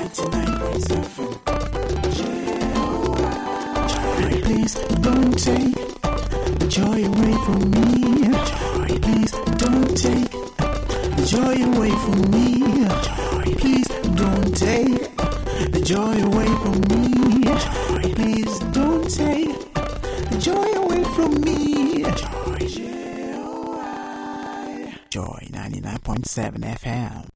Please don't take the joy away from me. Please don't take the joy away from me. Please don't take the joy away from me. Please don't take the joy away from me. Joy 99.7 FM.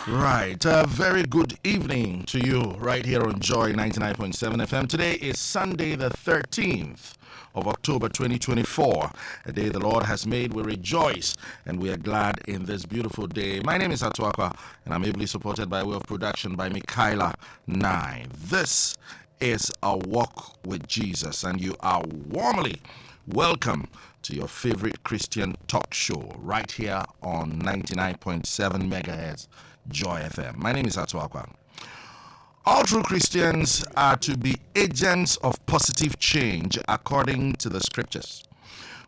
Right, a very good evening to you right here on Joy 99.7 FM. Today is Sunday the 13th of October 2024, a day the Lord has made. We rejoice and we are glad in this beautiful day. My name is Ato Acquah and I'm ably supported by way of production by Michaela 9. This is a walk with Jesus and you are warmly welcome to your favorite Christian talk show right here on 99.7 megahertz Joy FM. My name is Ato Acquah. All true Christians are to be agents of positive change according to the scriptures.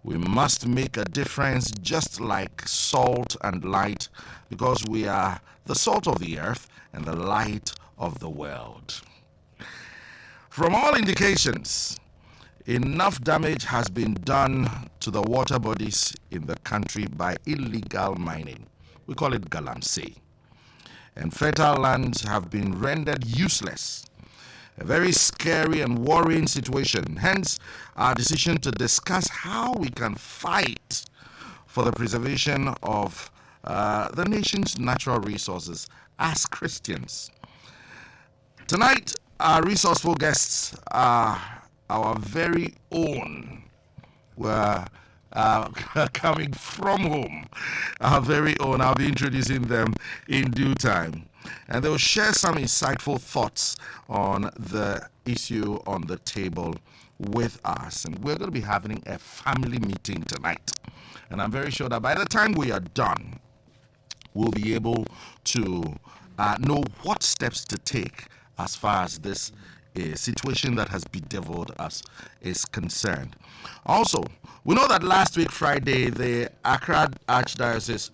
We must make a difference just like salt and light because we are the salt of the earth and the light of the world. From all indications, enough damage has been done to the water bodies in the country by illegal mining. We call it Galamsey. And fertile lands have been rendered useless. A very scary and worrying situation. Hence, our decision to discuss how we can fight for the preservation of the nation's natural resources as Christians. Tonight, our resourceful guests are our very own. We're coming from home, our very own. I'll be introducing them in due time. And they'll share some insightful thoughts on the issue on the table with us. And we're going to be having a family meeting tonight. And I'm very sure that by the time we are done, we'll be able to know what steps to take as far as this situation that has bedeviled us is concerned. Also, we know that last week, Friday, the Accra Archdiocese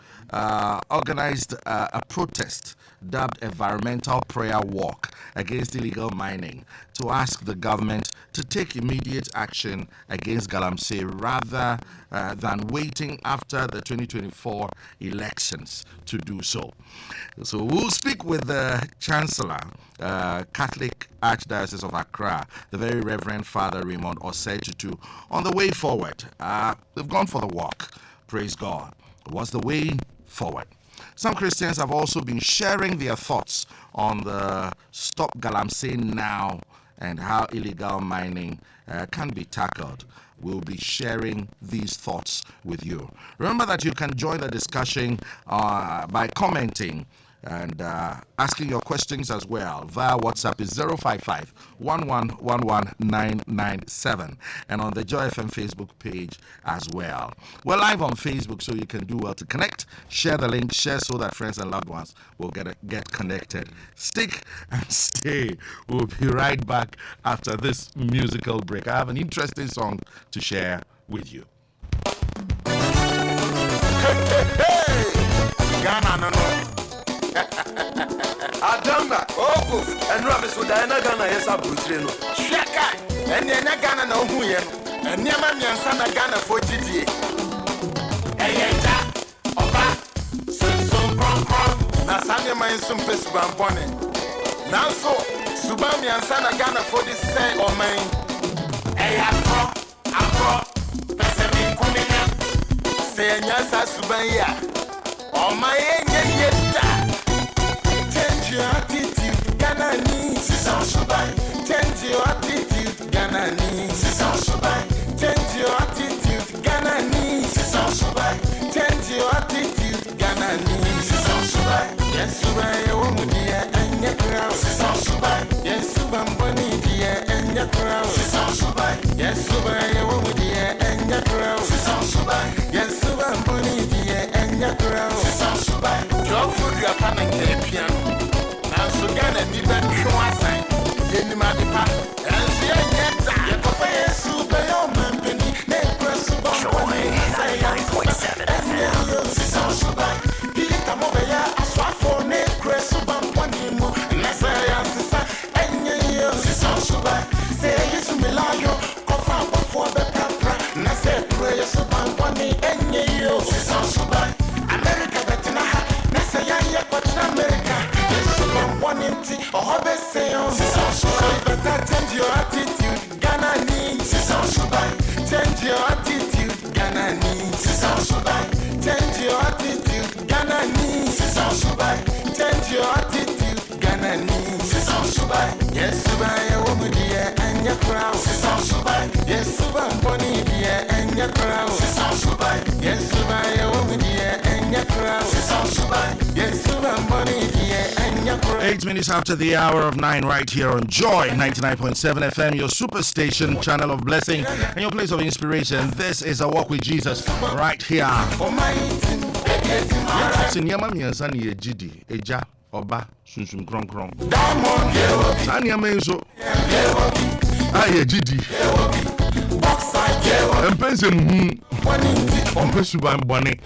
organized a protest dubbed Environmental Prayer Walk against illegal mining to ask the government to take immediate action against Galamsey rather than waiting after the 2024 elections to do so. So we'll speak with the Chancellor, Catholic Archdiocese of Accra, the very Reverend Father Raymond Osei Tutu, on the way forward. They've gone for the walk. Praise God. What's the way forward? Some Christians have also been sharing their thoughts on the Stop Galamsey Now and how illegal mining can be tackled. We'll be sharing these thoughts with you. Remember that you can join the discussion by commenting and asking your questions as well via WhatsApp is 055 1111997 and on the Joy FM Facebook page as well. We're live on Facebook, so you can do well to connect, share the link, share so that friends and loved ones will get connected. Stick and stay. We'll be right back after this musical break. I have an interesting song to share with you. Hey, Ghana, no. Adamba, oh, and Robis with Diana Ghana, yes, I put you. Shaka, and then Ghana, no, who you and Yaman and Sana Ghana for GTA. Hey, Oba, some crom, Nasanya, my some piss bonnet. Now, so Subami and Sana Ghana for this say or mine. Hey, Akko, Pesami Kumina, say, Yasa Subaya, or my change your attitude, Ghana needs is also by. Change your attitude, Ghana needs is also by. Change your attitude, Ghana needs is also by. Change your attitude, Ghana needs is also by. Yes, you are a woman, dear, and your crown is also by. Yes, you are money, dear, and your crown is also by. Yes, you are a woman, dear, and your crown is also by. Yes, you are money, dear, and your crown is also by. Your food, your pan and piano. So Ghana, me back show us sign. Yenny my depart. And see I get that. You go for a super young man, penny. Name press super. Show me. 9.7 FM. This is super. He come over here. I swap for name press super. One more. And I say, I'm sister. And you, this is super. Say, yes, you like you. Come out before the camera. And I say, pray super. One day. And you, this is super. America, better not. I say, yeah, but America. One empty, or hobby sales. So you better change your attitude, Ghana needs. Change your attitude, Ghana needs. Change your attitude, Ghana needs. Change your attitude, Ghana needs. Yes, you buy a woman, dear, and your crown. Yes, you buy money, dear, and your crown. Yes, you buy a woman, dear, and your crown. Yes, you buy money, dear, and your crown. 8 minutes after the hour of 9 right here on Joy 99.7 FM, your superstation, channel of blessing, and your place of inspiration. This is A Walk with Jesus right here. Oba sunsum kronkron Sanya menso aye gidi empensen ompesu ban bone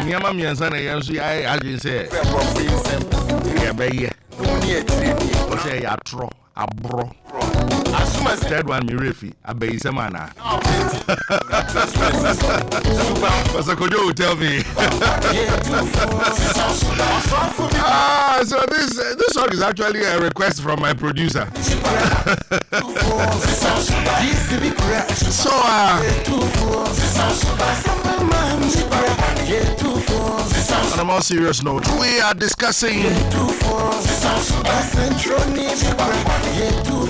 nyama miansa na yanso aye agin se ya beye o se ya tro abro third one me refi abayi semana Pastor Kojo will tell me. So this song is actually a request from my producer. So on a more serious note, we are discussing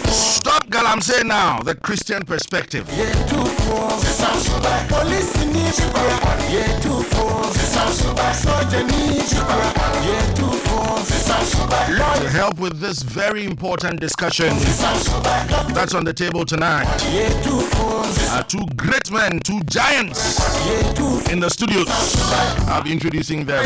Stop Galamsey Now, the Christian perspective. To help with this very important discussion that's on the table tonight are two great men, two giants in the studios. I'll be introducing them.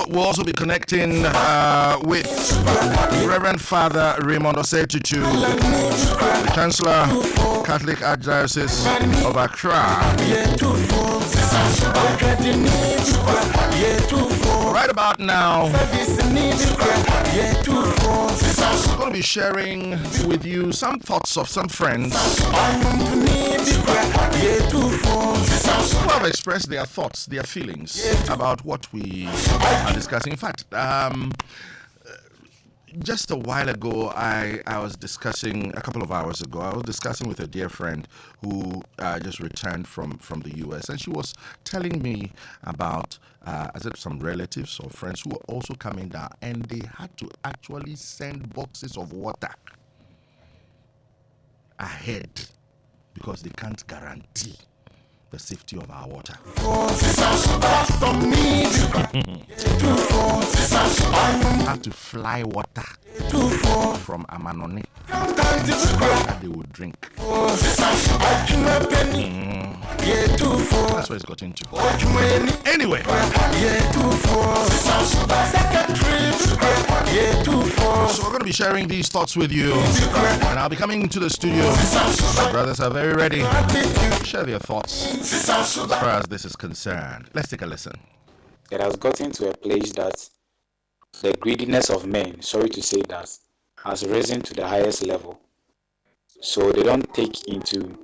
We'll also be connecting with Reverend Father Raymond Osei Tutu, the Chancellor, Catholic Archdiocese of Accra. Right about now, I'm going to be sharing with you some thoughts of some friends who have expressed their thoughts, their feelings about what we are discussing. In fact, just a while ago, I was discussing, a couple of hours ago, I was discussing with a dear friend who just returned from the US, and she was telling me about some relatives or friends who were also coming down, and they had to actually send boxes of water ahead because they can't guarantee the safety of our water. Have to fly water from Amanone that they would drink. That's what it's got into. Anyway, so we're going to be sharing these thoughts with you, and I'll be coming to the studio. My brothers are very ready to share their thoughts as far as this is concerned. Let's take a listen. It has gotten to a place that the greediness of men, sorry to say that, has risen to the highest level. So they don't take into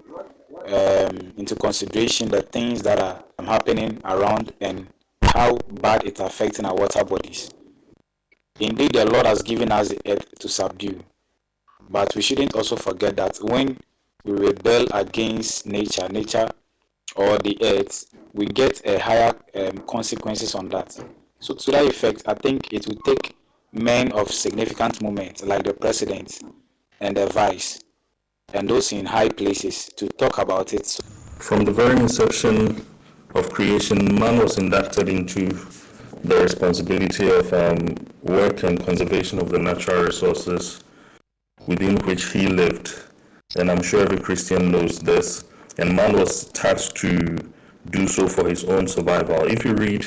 consideration the things that are happening around and how bad it's affecting our water bodies. Indeed, the Lord has given us the earth to subdue. But we shouldn't also forget that when we rebel against nature or the earth, we get a higher consequences on that. So to that effect, I think it will take men of significant moment like the president and the vice and those in high places to talk about it. From the very inception of creation, man was inducted into the responsibility of work and conservation of the natural resources within which he lived. And I'm sure every Christian knows this. And man was tasked to do so for his own survival. If you read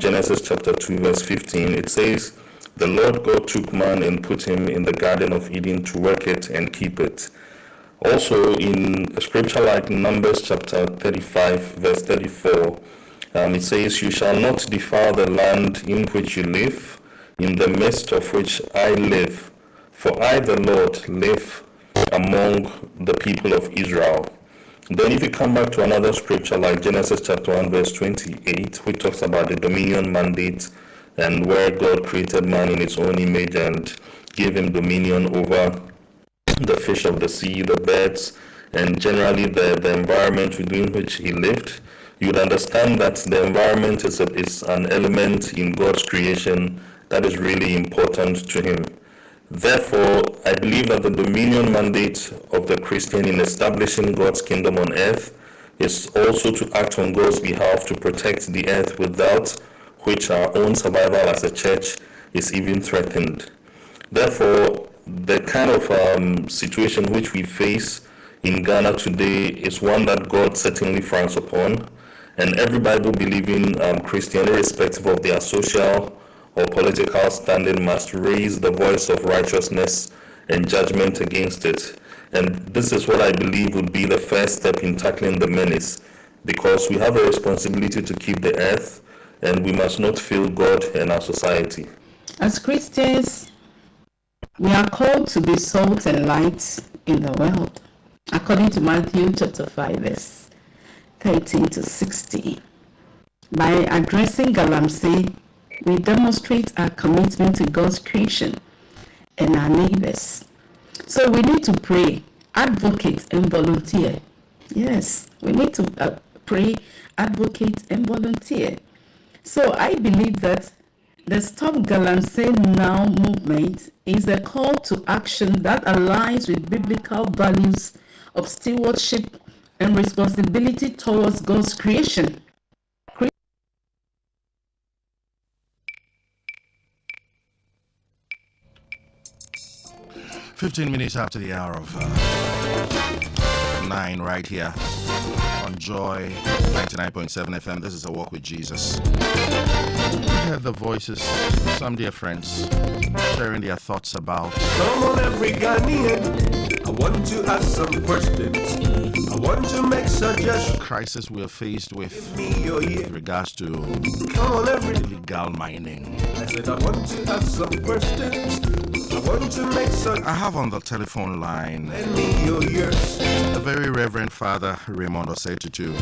Genesis chapter 2 verse 15, it says, "The Lord God took man and put him in the Garden of Eden to work it and keep it." Also in a scripture like Numbers chapter 35 verse 34, it says, "You shall not defile the land in which you live, in the midst of which I live, for I the Lord live among the people of Israel." Then if you come back to another scripture like Genesis chapter 1 verse 28, which talks about the dominion mandate and where God created man in his own image and gave him dominion over the fish of the sea, the birds, and generally the environment within which he lived, you would understand that the environment is an element in God's creation that is really important to him. Therefore, I believe that the dominion mandate of the Christian in establishing God's kingdom on earth is also to act on God's behalf to protect the earth, without which our own survival as a church is even threatened. Therefore, the kind of situation which we face in Ghana today is one that God certainly frowns upon, and every Bible-believing Christian, irrespective of their social or political standing, must raise the voice of righteousness and judgment against it. And this is what I believe would be the first step in tackling the menace, because we have a responsibility to keep the earth, and we must not fail God and our society. As Christians, we are called to be salt and light in the world, according to Matthew chapter 5 verse 13 to 16. By addressing Galamsey, we demonstrate our commitment to God's creation and our neighbors. So we need to pray, advocate, and volunteer. Yes, we need to pray, advocate, and volunteer. So I believe that the Stop Galamsey Now movement is a call to action that aligns with biblical values of stewardship and responsibility towards God's creation. 15 minutes after the hour of 9 right here on Joy 99.7 FM. This is A Walk with Jesus. We have the voices of some dear friends sharing their thoughts about. Come on, every Ghanaian, I want to ask some questions. I want to make suggestions. crisis we are faced with Give me your ear. with regards to Come on, everybody. illegal mining. I said I want to ask some questions. I want to make suggestions. I have on the telephone line Lend me your ears. the very Reverend Father Raymond Osetutu,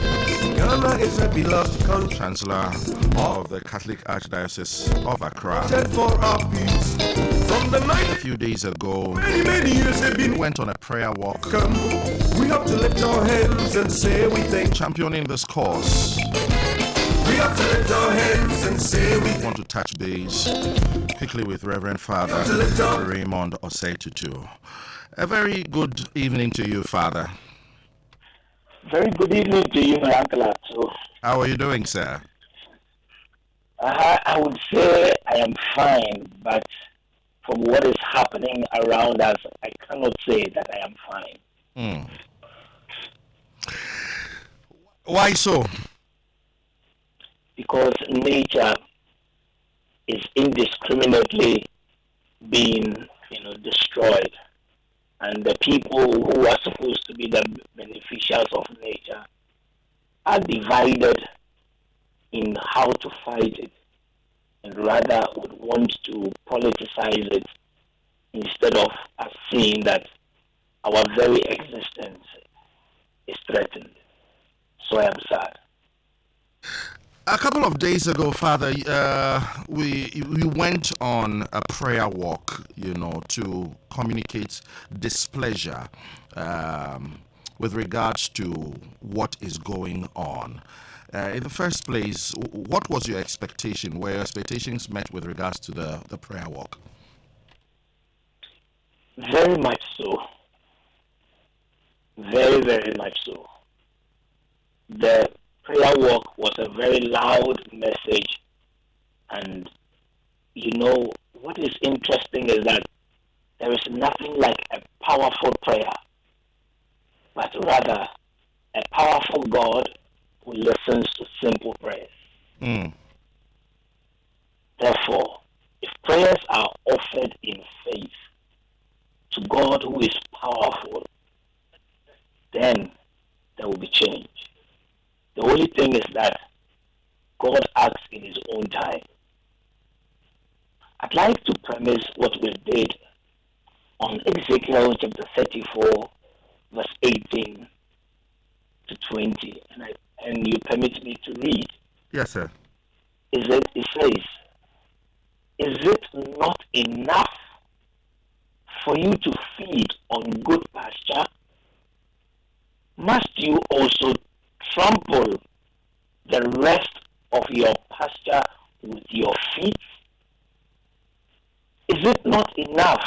Ghana is a beloved country. Chancellor of the Catholic Archdiocese of Accra. Dead for our peace. From the night A few days ago, many years have we been went on a prayer walk come. We have to lift our hands and say we thank. championing this cause. We have to lift our hands and say we I want to touch base quickly with Reverend Father Raymond Osetutu. A very good evening to you, Father. Very good evening to you, my uncle Ato. How are you doing, sir? I would say I am fine, but from what is happening around us, I cannot say that I am fine. Why so? Because nature is indiscriminately being, destroyed, and the people who are supposed to be the beneficiaries of nature are divided in how to fight it, and rather would want to politicize it instead of us seeing that our very existence is threatened. So I am sad. A couple of days ago, Father, we went on a prayer walk, to communicate displeasure with regards to what is going on. In the first place, what was your expectation? Were your expectations met with regards to the prayer walk? Very much so. Very, very much so. The prayer walk was a very loud message, and what is interesting is that there is nothing like a powerful prayer, but rather a powerful God who listens to simple prayers. Therefore, if prayers are offered in faith to God who is powerful, then there will be change. The only thing is that God acts in his own time. I'd like to premise what we did on Ezekiel chapter 34, verse 18 to 20. And you permit me to read. Yes, sir. It says, is it not enough for you to feed on good pasture? Must you also trample the rest of your pasture with your feet? Is it not enough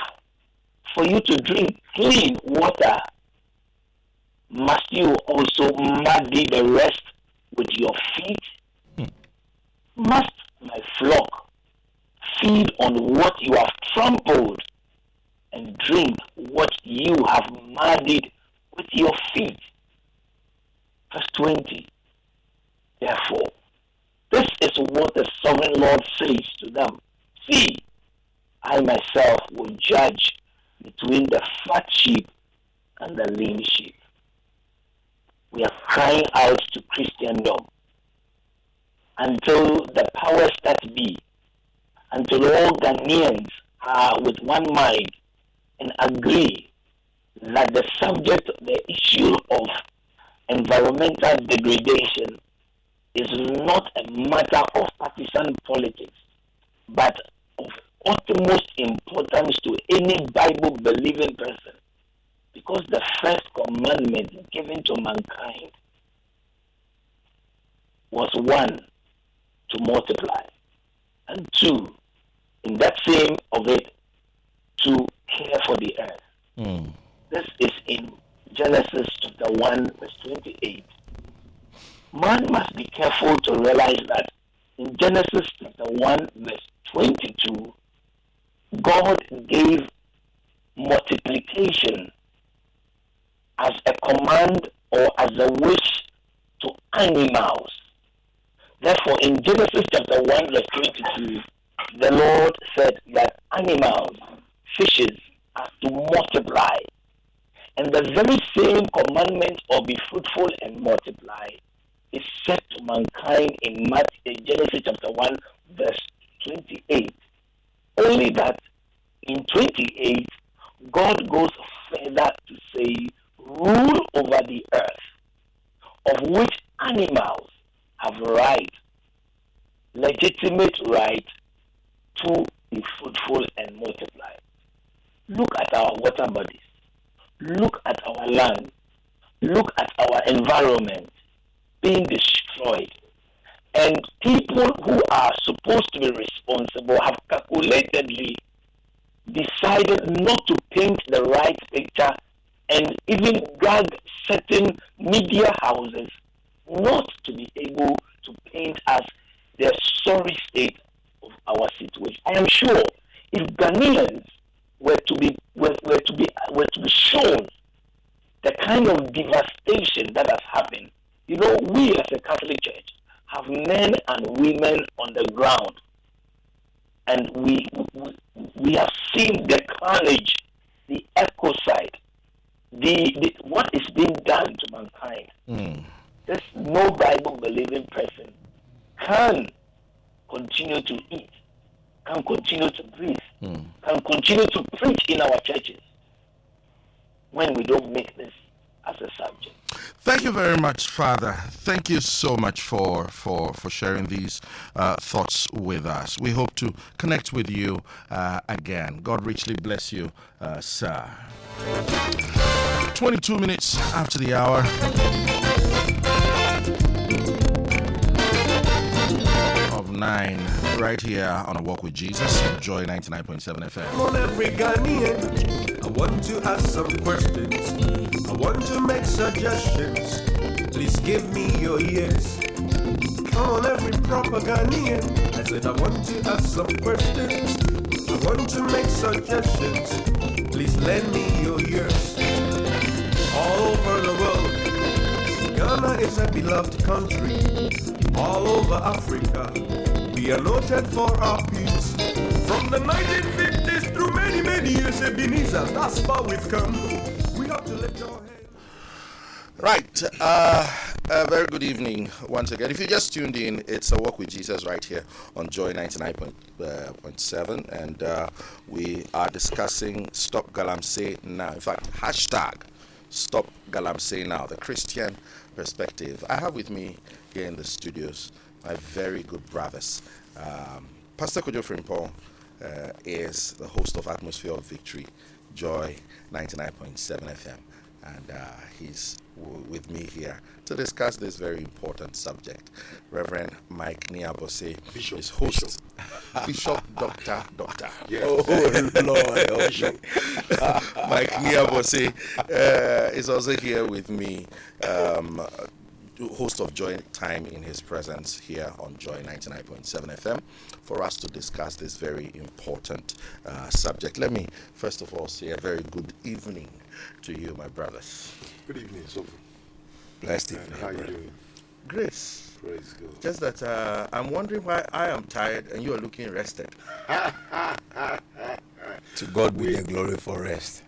for you to drink clean water? Must you also muddy the rest with your feet? Must my flock feed on what you have trampled and drink what you have muddied with your feet? Verse 20. Therefore, this is what the sovereign Lord says to them. See, I myself will judge between the fat sheep and the lean sheep. We are crying out to Christendom until the powers that be, until all Ghanaians are with one mind and agree that the subject, the issue of environmental degradation is not a matter of partisan politics, but of utmost importance to any Bible-believing person, because the first commandment given to mankind was one, to multiply, and two, in that same of it, to care for the earth. This is in Genesis chapter 1, verse 28. Man must be careful to realize that in Genesis chapter 1, verse 22, God gave multiplication as a command or as a wish to animals. Therefore, in Genesis chapter 1, verse 22, the Lord said that animals, fishes, are to multiply. And the very same commandment of be fruitful and multiply is set to mankind in Genesis chapter 1, verse 28. Only that in 28, God goes further to say, rule over the earth, of which animals have legitimate right to be fruitful and multiply. Look at our water bodies. Look at our land. Look at our environment being destroyed. And people who are supposed to be responsible have calculatedly decided not to paint the right picture and even drag certain media houses not to be able to paint us the sorry state of our situation. I am sure if Ghanaians were to be shown the kind of devastation that has happened, we as a Catholic Church have men and women on the ground, and we have seen the carnage, the ecocide, the what is being done to mankind. This no Bible believing person can continue to eat, can continue to breathe, can continue to preach in our churches when we don't make this as a subject. Thank you very much, Father. Thank you so much for sharing these thoughts with us. We hope to connect with you again. God richly bless you, sir. 22 minutes after the hour. Of 9, right here on A Walk with Jesus, Joy 99.7 FM. On every Ghanaian, I want to ask some questions. I want to make suggestions. Please give me your ears. Come on, every proper Ghanaian. I said I want to ask some questions. I want to make suggestions. Please lend me your ears. All over the world, Ghana is a beloved country. All over Africa, we are noted for our peace. From the 1950s through many, many years, Ebenezer, that's far we've come. We have to lift our head. Right. A very good evening once again. If you just tuned in, it's A Walk with Jesus right here on Joy 99.7, and we are discussing Stop Galamsey Now. In fact, hashtag Stop Galamsey Now, the Christian perspective. I have with me here in the studios my very good brothers. Pastor Kojo Frimpong is the host of Atmosphere of Victory, Joy 99.7 FM, and he's with me here to discuss this very important subject. Reverend Mike Abossey is host. Bishop, Doctor. Yes. Oh, Lord. Mike Abossey is also here with me, host of Joy Time in his presence here on Joy 99.7 FM, for us to discuss this very important subject. Let me first of all say a very good evening to you, my brothers. Good evening, Sophie. Blessed evening. How are you doing? Grace. Praise God. Just that I'm wondering why I am tired and you are looking rested. To God be the glory for rest.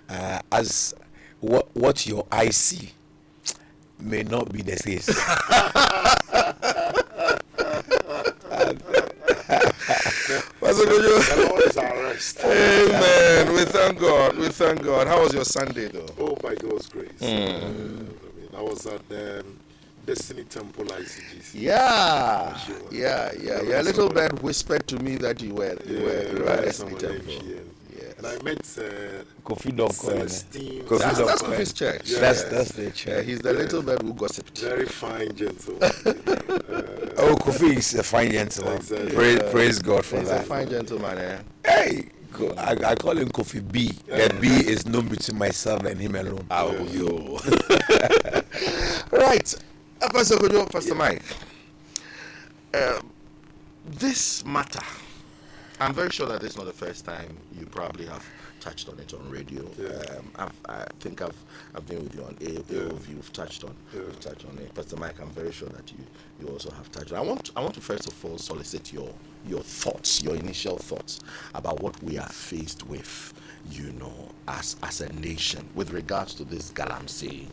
As what your eyes see may not be the case. The Lord is our rest. Amen. We thank God. We thank God. How was your Sunday, though? Oh, by God's grace. I was at the Destiny Temple ICGC. Yeah. Sure. Yeah. A little bit whispered to me that you were at Destiny Temple. And I met Kofi Dog. Celestine. That's Kofi's church. Yeah. That's the church. He's the little bird who gossiped. Very fine gentleman. Oh, Kofi is a fine gentleman. Exactly. Praise God for He's that. a fine gentleman, eh? Hey, I call him Kofi B. That B is known between myself and him alone. Oh, yo. Right. Pastor Kojo, Pastor Mike. This matter, I'm very sure that this is not the first time you probably have touched on it on radio. I think I've been with you on AOV. You've touched on it. Pastor Mike, I'm very sure that you also have touched on it. I want to first of all solicit your thoughts, your initial thoughts about what we are faced with as a nation with regards to this galamsey.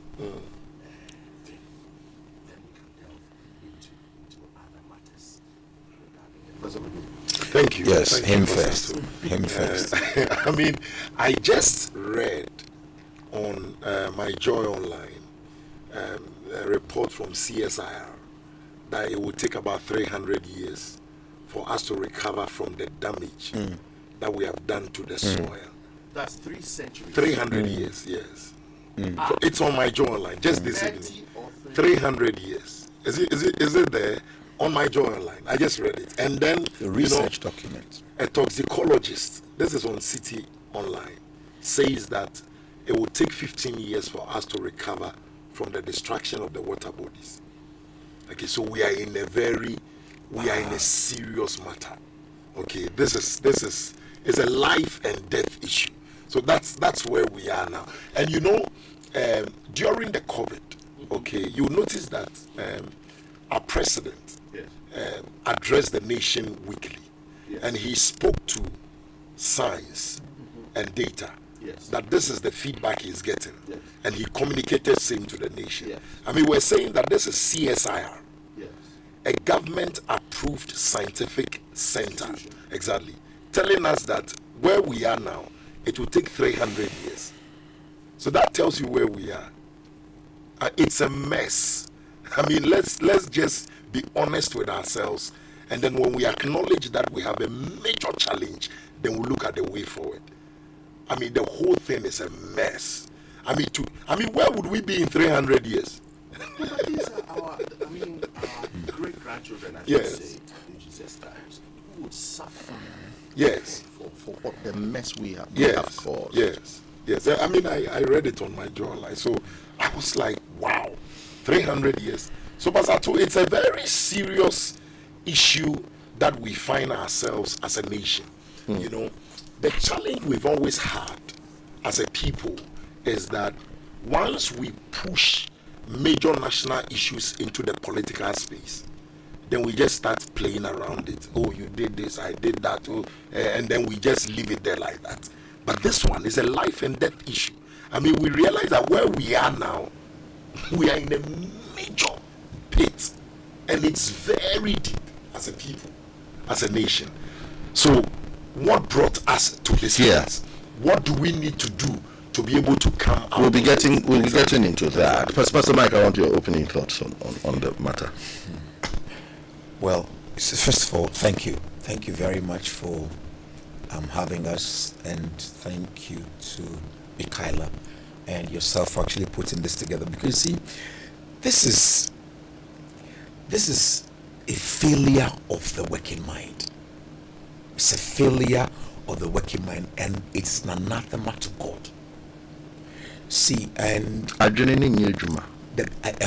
Thank you. Yes, Thank him you, first. Pastor. Him first. I mean, I just read on my Joy Online a report from CSIR that it will take about 300 years for us to recover from the damage that we have done to the soil. That's 3 centuries. 300 years, yes. So it's on my Joy Online just this evening. 300 years. Is it there? On my Joy Online. I just read it. And then, The research document. a toxicologist, this is on City Online, says that it will take 15 years for us to recover from the destruction of the water bodies. Okay, so we are in a serious matter. Okay, this is it's a life and death issue. So that's where we are now. And during the COVID, okay, you notice that our president addressed the nation weekly, and he spoke to science and data that this is the feedback he's getting, and he communicated same to the nation. I mean, we're saying that this is CSIR, a government approved scientific center, exactly, telling us that where we are now, it will take 300 years. So that tells you where we are. It's a mess. I mean, let's just be honest with ourselves, and then when we acknowledge that we have a major challenge, then we look at the way forward. I mean, the whole thing is a mess. I mean, where would we be in 300 years? But these are our great grandchildren, I Yes. should say, in Jesus' times, who would suffer Yes. for what the mess we have Yes. caused. Yes. I mean, I read it on my journal, so I was like, wow, 300 years. So, Pastor Ato, it's a very serious issue that we find ourselves as a nation. The challenge we've always had as a people is that once we push major national issues into the political space, then we just start playing around it. Oh, you did this, I did that, and then we just leave it there like that. But this one is a life and death issue. I mean, we realize that where we are now, we are in a major pit, and it's very deep as a people, as a nation. So, what brought us to this place? What do we need to do to be able to come out? We'll be getting into that. Pastor Mike, I want your opening thoughts on the matter. Well, first of all, thank you. Thank you very much for having us, and thank you to Michaela and yourself for actually putting this together. Because see, this is a failure of the working mind. It's a failure of the working mind, and it's an anathema to God. See, and a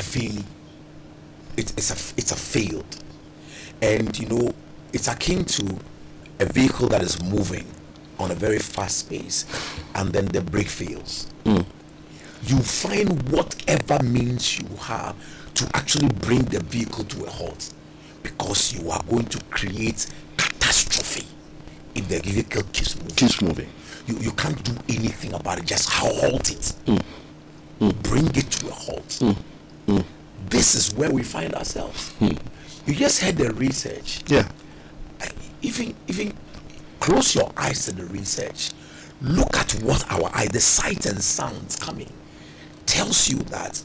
failure. It's a failed. And it's akin to a vehicle that is moving on a very fast pace, and then the brake fails. You find whatever means you have to actually bring the vehicle to a halt, because you are going to create catastrophe if the vehicle keeps moving. You can't do anything about it, just halt it. Bring it to a halt. This is where we find ourselves. You just heard the research. Even close your eyes to the research. Look at what our eye, the sight and sounds coming, tells you that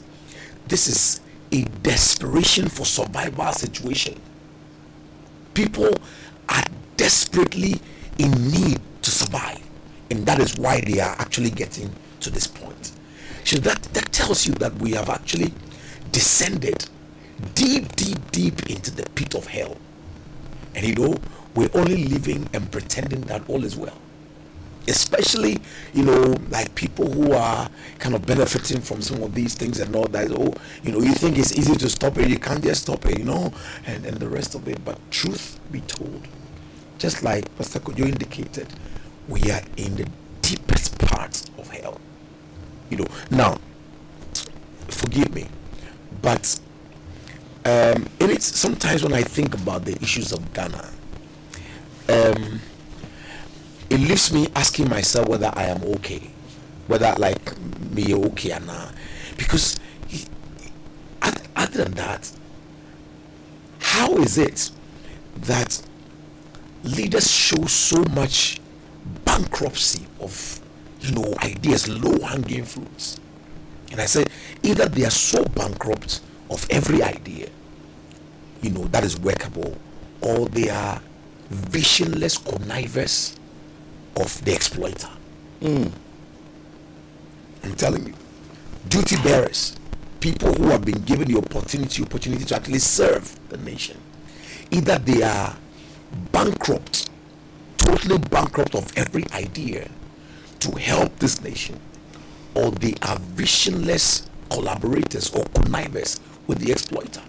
this is a desperation for survival situation. People are desperately in need to survive, and that is why they are actually getting to this point. So that tells you that we have actually descended deep into the pit of hell, and we're only living and pretending that all is well. Especially, like people who are kind of benefiting from some of these things and all that. You think it's easy to stop it, you can't just stop it, and the rest of it. But truth be told, just like Pastor Kojo indicated, we are in the deepest part of hell. Now, forgive me, but sometimes when I think about the issues of Ghana, a it leaves me asking myself whether I am okay, whether like me okay or not, because other than that, how is it that leaders show so much bankruptcy of ideas, low hanging fruits? And I said either they are so bankrupt of every idea that is workable, or they are visionless connivers of the exploiter. I'm telling you, duty bearers, people who have been given the opportunity to actually serve the nation, either they are bankrupt, totally bankrupt of every idea to help this nation, or they are visionless collaborators or connivers with the exploiter.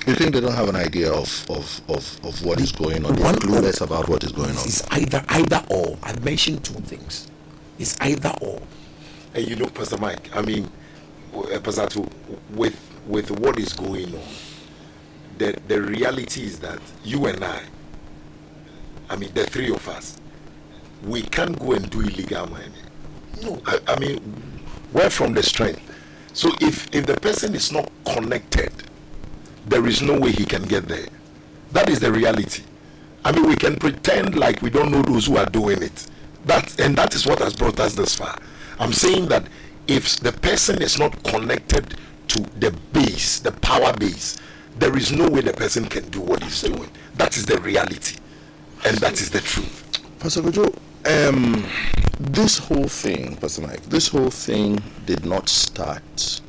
You think they don't have an idea of what is going on? They're clueless about what is going on. It's either or. I mentioned two things. It's either or. And Pastor Mike, I mean, Pastor Ato, with what is going on, the reality is that you and I mean, the three of us, we can't go and do illegal mining. No, I mean, we're from the strength. So if the person is not connected, there is no way he can get there. That is the reality. I mean, we can pretend like we don't know those who are doing it. That is what has brought us this far. I'm saying that if the person is not connected to the base, the power base, there is no way the person can do what he's doing. That is the reality, and that is the truth. Pastor Kojo, this whole thing, Pastor Mike, this whole thing did not start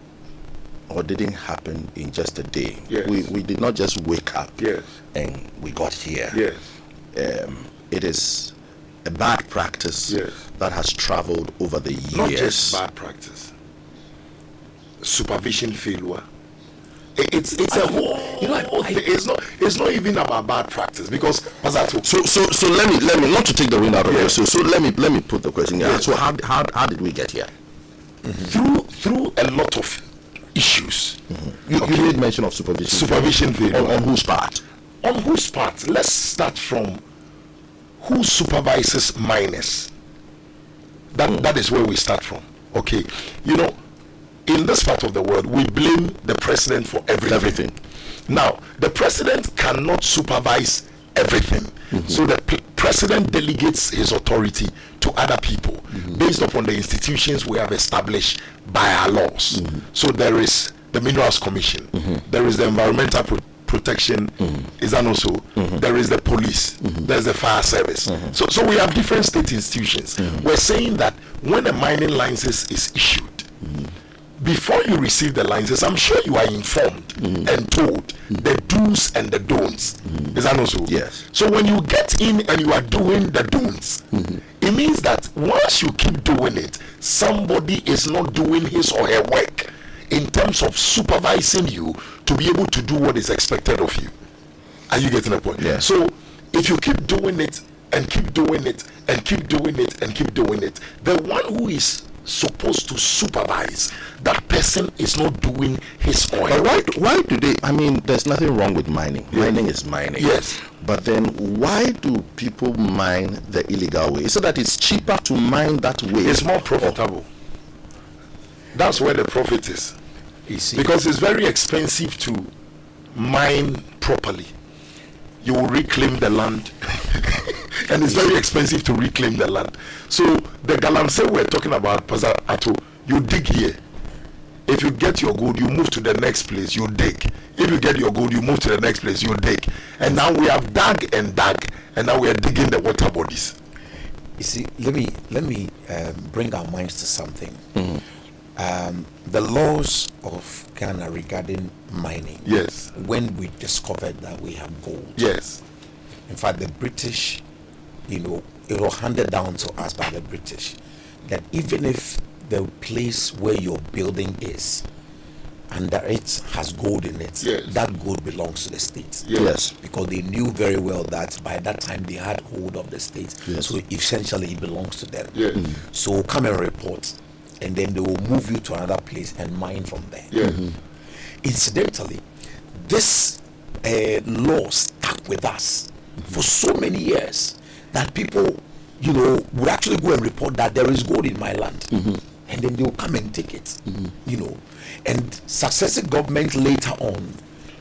or didn't happen in just a day. Yes. We did not just wake up, Yes. and we got here. Yes. It is a bad practice Yes. that has traveled over the years. Not just bad practice. Supervision failure. It's a whole. It's not even about bad practice, because So let me not to take the wind out of your sail. So let me put the question here. Yes. So how did we get here? through a lot of issues. You made mention of supervision failure. On whose part? On whose part? Let's start from who supervises miners. That is where we start from. Okay, in this part of the world, we blame the president for everything. Now, the president cannot supervise everything. So the president delegates his authority to other people based upon the institutions we have established by our laws. So there is the Minerals Commission, there is the Environmental Protection, is that also? There is the police, there's the fire service. So we have different state institutions. We're saying that when a mining license is issued, before you receive the license, I'm sure you are informed and told the do's and the don'ts. Is that also? Yes. So when you get in and you are doing the don'ts, it means that once you keep doing it, somebody is not doing his or her work in terms of supervising you to be able to do what is expected of you. Are you getting the point? Yeah. So if you keep doing it and keep doing it and keep doing it and keep doing it, the one who is supposed to supervise, that person is not doing his or her work. Why do they? I mean, there's nothing wrong with mining. Mining is mining. Yes. But then why do people mine the illegal way? So that it's cheaper to mine that way. It's more profitable. That's where the profit is. Because it's very expensive to mine properly. You will reclaim the land. And it's very expensive to reclaim the land. So the galamsey we're talking about, Pastor Ato, you dig here. If you get your gold, you move to the next place, you dig. If you get your gold, you move to the next place, you dig. And now we have dug, and now we are digging the water bodies. You see, let me bring our minds to something. The laws of Ghana regarding mining. Yes. When we discovered that we have gold. Yes. In fact, the British, it was handed down to us by the British that even if the place where your building is, under it has gold in it, yes, that gold belongs to the state. Yes. Because they knew very well that by that time they had hold of the state. Yes. So essentially it belongs to them. Yes. So come and report, and then they will move you to another place and mine from there. Yes. Incidentally, this law stuck with us for so many years that people would actually go and report that there is gold in my land, and then they will come and take it. And successive government later on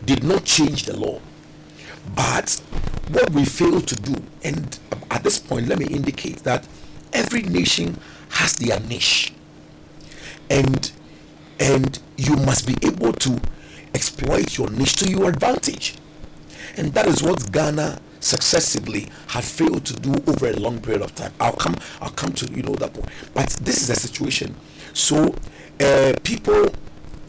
did not change the law. But what we failed to do, and at this point, let me indicate that every nation has their niche, and you must be able to exploit your niche to your advantage, and that is what Ghana successively have failed to do over a long period of time. I'll come to that point. But this is a situation. So people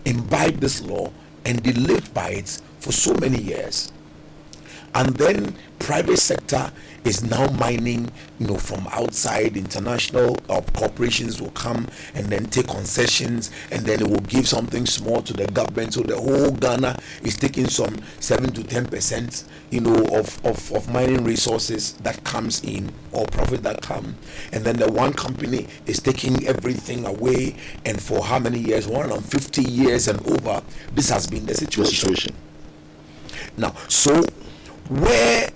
imbibe this law and they lived by it for so many years, and then private sector is now mining, from outside. International corporations will come and then take concessions, and then it will give something small to the government. So the whole Ghana is taking some 7 to 10%, of mining resources that comes in, or profit that come, and then the one company is taking everything away. And for how many years? 150 years and over, this has been the situation. Now, so where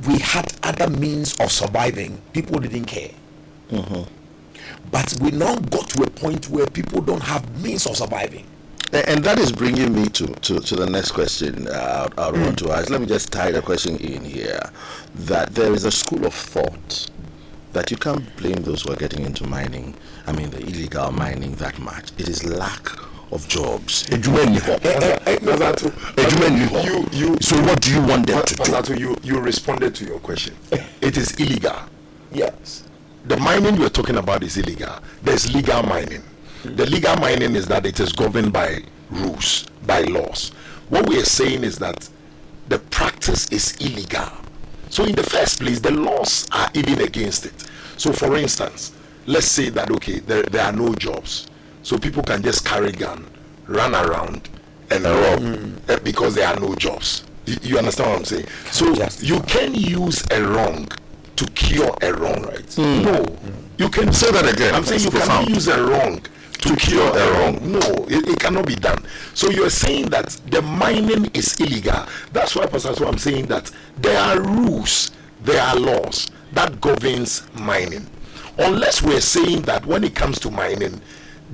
we had other means of surviving, people didn't care. But we now got to a point where people don't have means of surviving. And that is bringing me to the next question I want to ask. Let me just tie the question in here. That there is a school of thought that you can't blame those who are getting into mining, the illegal mining, that much. It is lack of jobs. So what do you want them to do? You responded to your question. It is illegal. Yes. The mining you're talking about is illegal. There's legal mining. The legal mining is that it is governed by rules, by laws. What we are saying is that the practice is illegal. So in the first place, the laws are even against it. So for instance, let's say that, there are no jobs. So people can just carry gun, run around, and rob because there are no jobs. You understand what I'm saying? So you can use a wrong to cure a wrong, right? No, you can say that again. I'm saying you cannot use a wrong to cure a wrong. No, it cannot be done. So you're saying that the mining is illegal. That's why, Pastor, so I'm saying that there are rules, there are laws that governs mining. Unless we're saying that when it comes to mining,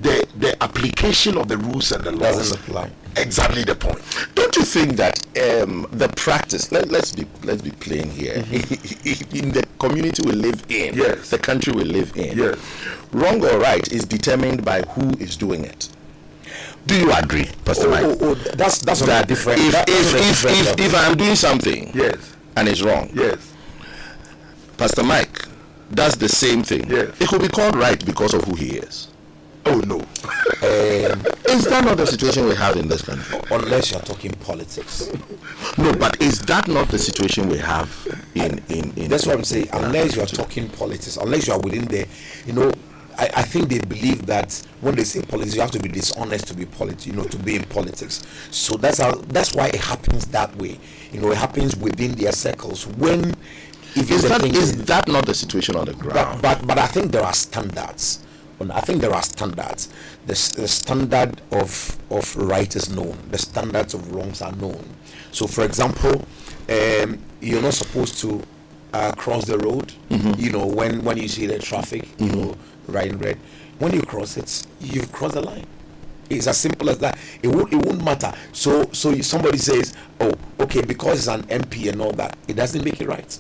the application of the rules and the laws doesn't apply. Exactly the point. Don't you think that the practice, let's be plain here, in the community we live in, the country we live in, wrong or right is determined by who is doing it? Do you agree, Pastor Mike? That's that different. If I'm doing something, and it's wrong, Pastor Mike does the same thing, it could be called right because of who he is. Oh no. Is that not the situation we have in this country? Unless you're talking politics. No, but is that not the situation we have in that's what I'm saying. Unless you're talking politics, unless you are within the, I think they believe that when they say politics, you have to be dishonest to be to be in politics. So that's why it happens that way. It happens within their circles. When is that not the situation on the ground? But I think there are standards. The standard of right is known. The standards of wrongs are known. So, for example, you're not supposed to cross the road. When you see the traffic, right in red. When you cross it, you've crossed the line. It's as simple as that. It won't matter. So somebody says, "Oh, okay," because it's an MP and all that. It doesn't make it right.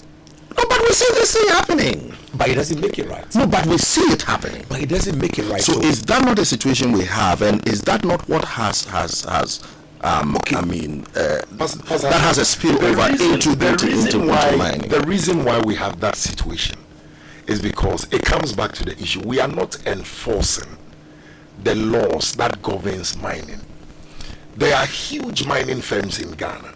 No, but we see this thing happening. But it doesn't make it right. No, but we see it happening. But it doesn't make it right. So is that not the situation we have, and is that not what has that has a spillover into mining? The reason why we have that situation is because it comes back to the issue. We are not enforcing the laws that governs mining. There are huge mining firms in Ghana.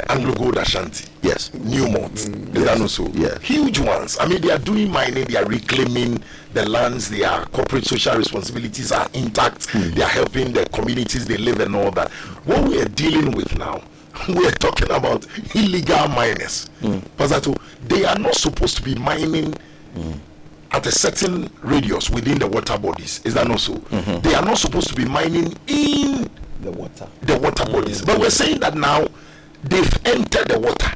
Anglo Gold Ashanti, Newmont, is that not so? Huge ones. They are doing mining, they are reclaiming the lands, their corporate social responsibilities are intact, they are helping the communities they live and all that. What we are dealing with now, we are talking about illegal miners. Pazato, they are not supposed to be mining at a certain radius within the water bodies. Is that not so? They are not supposed to be mining in the water bodies. But we're saying that now they've entered the water.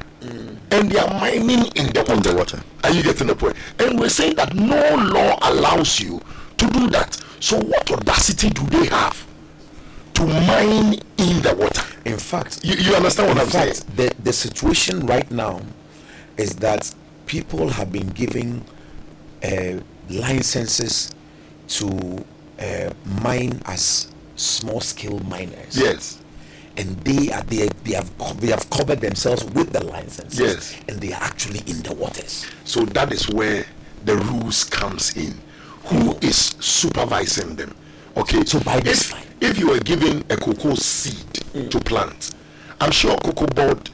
and they are mining in the water. Are you getting the point? And we're saying that no law allows you to do that. So what audacity do they have to mine in the water? In fact, you understand what I'm saying? The situation right now is that people have been giving licenses to mine as small scale miners. Yes. And they have covered themselves with the licenses. Yes. And they are actually in the waters. So that is where the rules comes in. Who is supervising them? Okay. So by this time, if you are giving a cocoa seed to plant, I'm sure cocoa board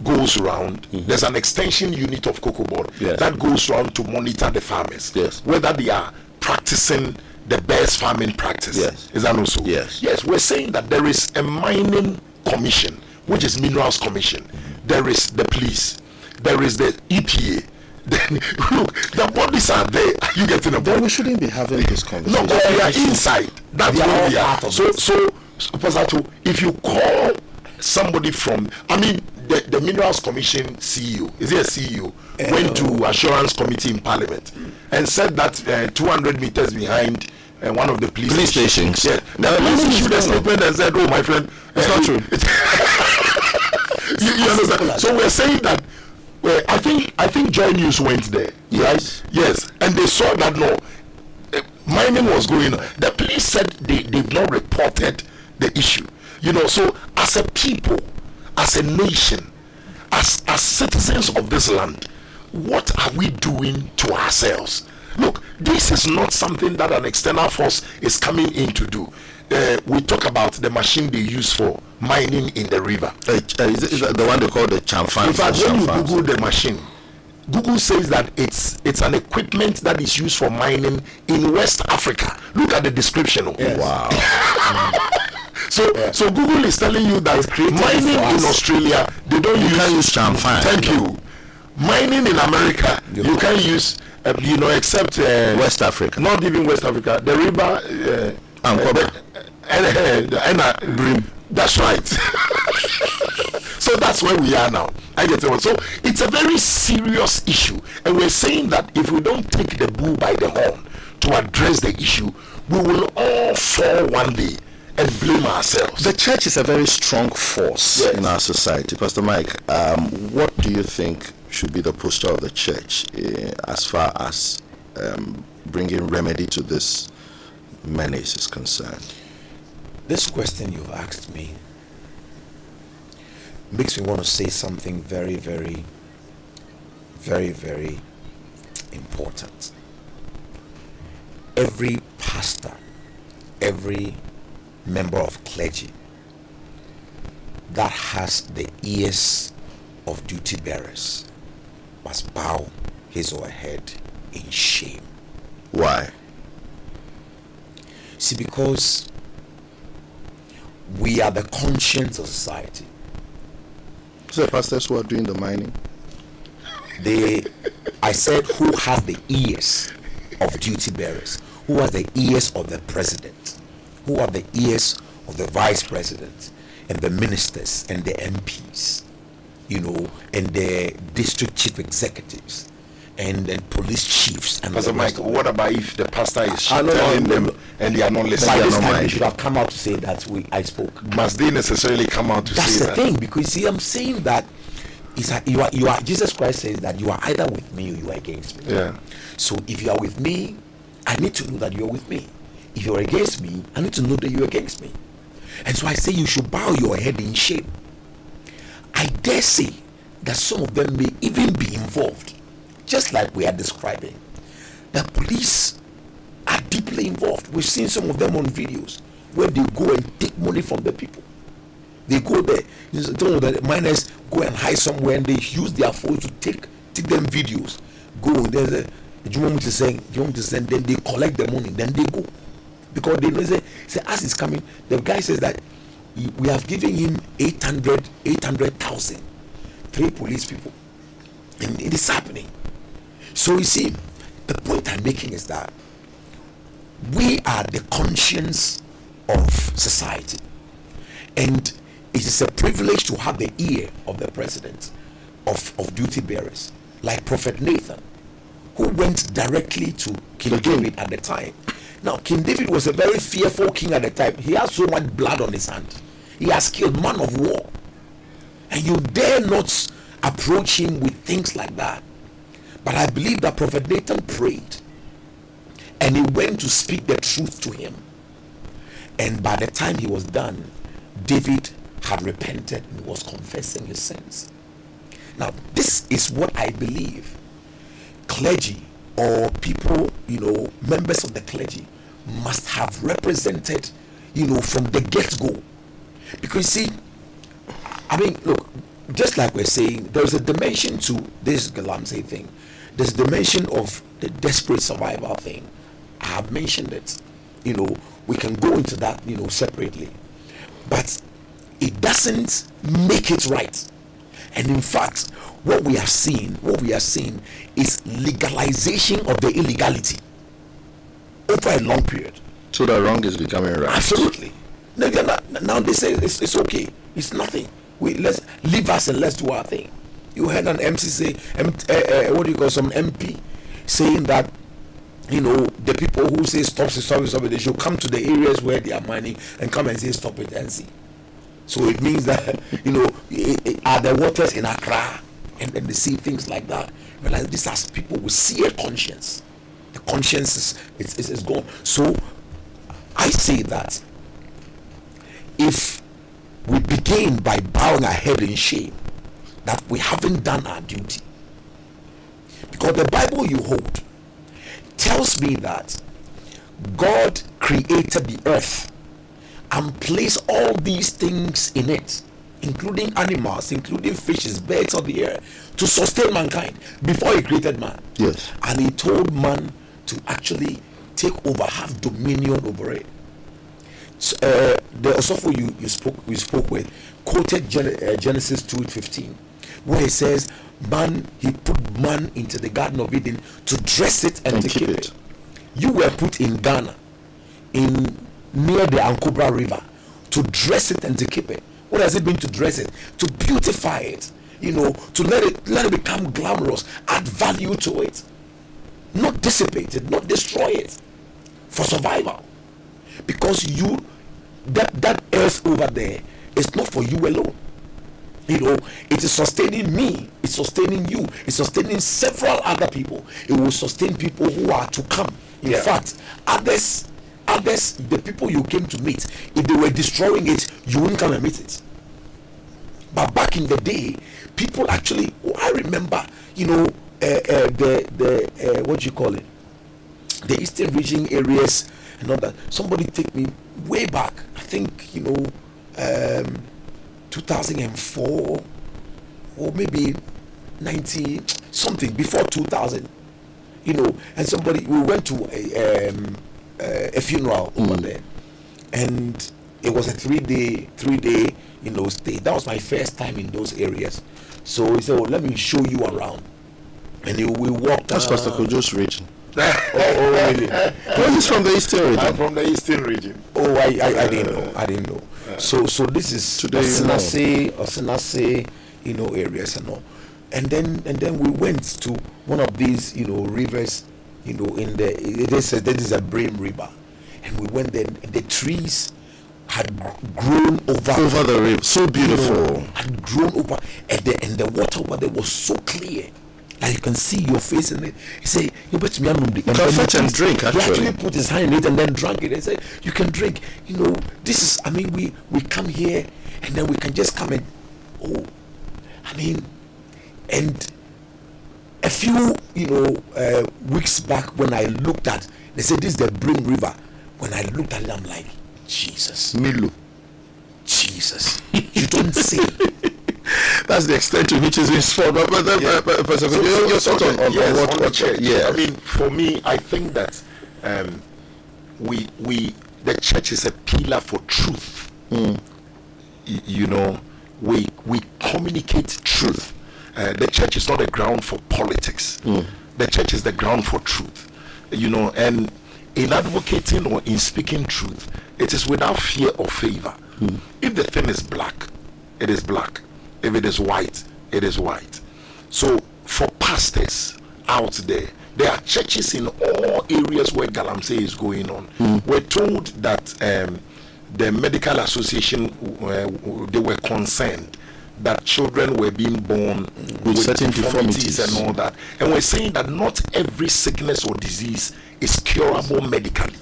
goes around. There's an extension unit of cocoa board that goes around to monitor the farmers. Yes. Whether they are practicing the best farming practice. Yes. Is that also? Yes. Yes, we're saying that there is a mining commission, which is minerals commission. There is the police. There is the EPA. Then look, the bodies are there. Are you getting a point? Then we shouldn't be having this conversation. No, but we are inside. That's where we are. So, Pastor Ato, if you call somebody from, the Minerals Commission CEO, is he a CEO? Went to Assurance Committee in Parliament and said that 200 meters behind one of the police stations. Yeah. The police issued a statement and said, "Oh, my friend, it's not true." You understand? So we're saying that. I think Joy News went there. Yes. Right? Yes. And they saw that mining was going on. The police said they've not reported the issue. So as a people, as a nation, as citizens of this land, what are we doing to ourselves? Look, this is not something that an external force is coming in to do. We talk about the machine they use for mining in the river. Is that the one they call the chamfan? In fact, when you Google the machine, Google says that it's an equipment that is used for mining in West Africa. Look at the description. Yes. Wow. So Google is telling you that mining in Australia, they don't use chamfan. Thank you. Mining in America, you can't use, except West Africa. Not even West Africa. The river. That's right. So that's where we are now. I get it. So it's a very serious issue, and we're saying that if we don't take the bull by the horn to address the issue, we will all fall one day and blame ourselves. The church is a very strong force in our society. Pastor Mike, what do you think should be the posture of the church as far as bringing remedy to this menace is concerned? This question you've asked me makes me want to say something very, very, very, very important. Every pastor, every member of clergy that has the ears of duty bearers must bow his or her head in shame. Why? See, because we are the conscience of society. So the pastors who are doing the mining? I said, who has the ears of duty bearers? Who has the ears of the president? Who are the ears of the vice president and the ministers and the MPs, and the district chief executives and then police chiefs? And Pastor Mike, what about if the pastor is telling them and they are not listening? By this time, you should have come out to say that I spoke. Must they necessarily come out to say that? That's the thing, because see, I'm saying that you are. Jesus Christ says that you are either with me or you are against me. Yeah. So if you are with me, I need to know that you are with me. If you are against me, I need to know that you are against me. And so I say you should bow your head in shame. I dare say that some of them may even be involved, just like we are describing. The police are deeply involved. We've seen some of them on videos where they go and take money from the people. They go there. Some of the miners go and hide somewhere and they use their phones to take them videos. Go there's then they collect the money, then they go. Because they know say as it's coming, the guy says that we have given him 800,000, 3 police people, and it is happening. So you see, the point I'm making is that we are the conscience of society, and it is a privilege to have the ear of the president, of duty bearers, like Prophet Nathan, who went directly to King David at the time. Now, King David was a very fearful king at the time. He has so much blood on his hand. He has killed man of war. And you dare not approach him with things like that. But I believe that Prophet Nathan prayed, and he went to speak the truth to him. And by the time he was done, David had repented and was confessing his sins. Now, this is what I believe clergy or people, members of the clergy must have represented, from the get-go. Because you see, look, just like we're saying, there's a dimension to this Galamsey thing. There's a dimension of the desperate survival thing. I have mentioned it. We can go into that, separately. But it doesn't make it right. And in fact, what we are seeing is legalization of the illegality over a long period. So the wrong is becoming right. Absolutely. Now they say it's okay. It's nothing. Let's leave us and let's do our thing. You heard an MC say, some MP saying that, the people who say stop, they should come to the areas where they are mining and come and say stop it and see. So it means that, are the waters in Accra, and then they see things like that. Realize these are people with seared conscience. The conscience is gone. So I say that if we begin by bowing our head in shame that we haven't done our duty, because the Bible you hold tells me that God created the earth and placed all these things in it, including animals, including fishes, birds of the air, to sustain mankind before he created man. Yes. And he told man to actually take over, have dominion over it. So, the Osofo we spoke with quoted Genesis 2:15, where it says, he put man into the Garden of Eden to dress it and to keep it. You were put in Ghana, near the Ankobra River, to dress it and to keep it. What has it been to dress it? To beautify it, to let it become glamorous, add value to it, not dissipate it, not destroy it, for survival. Because that earth over there is not for you alone. It is sustaining me, it's sustaining you, it's sustaining several other people. It will sustain people who are to come. In fact, others, the people you came to meet, if they were destroying it, you wouldn't come and meet it. But back in the day, people actually, I remember, what do you call it? The Eastern region areas and all that. Somebody take me way back, I think, 2004 or maybe 90 something, before 2000, and we went to a funeral over there, and it was a three day stay. That was my first time in those areas. So he said, let me show you around, and we walked. That's Pastor Kojo's region. Really? He's from the Eastern region. I'm from the Eastern region. Oh, I didn't know. So this is today, Osinase, areas and all. And then we went to one of these, rivers, this is a Brim River, and we went there. The trees had grown over the river, so beautiful. Had grown over, and the water over there was so clear. Like you can see your face in it. He say, "You bet me, fetch and drink." Actually, he actually put his hand in it and then drank it. And say, "You can drink." This is. We come here and then we can just come and. And a few weeks back when I looked at, they said this is the Brim River. When I looked at it, I'm like, Jesus, Milu, Jesus, you don't say. That's the extent to which is installed. But your sort of on the church. Yeah. For me, I think that the church is a pillar for truth. We communicate truth. The church is not a ground for politics. The church is the ground for truth. And in advocating or in speaking truth, it is without fear or favor. If the thing is black, it is black. If it is white, it is white. So for pastors out there are churches in all areas where galamsey is going on. We're told that the medical association, they were concerned that children were being born with certain deformities deformities and all that. And we're saying that not every sickness or disease is curable medically.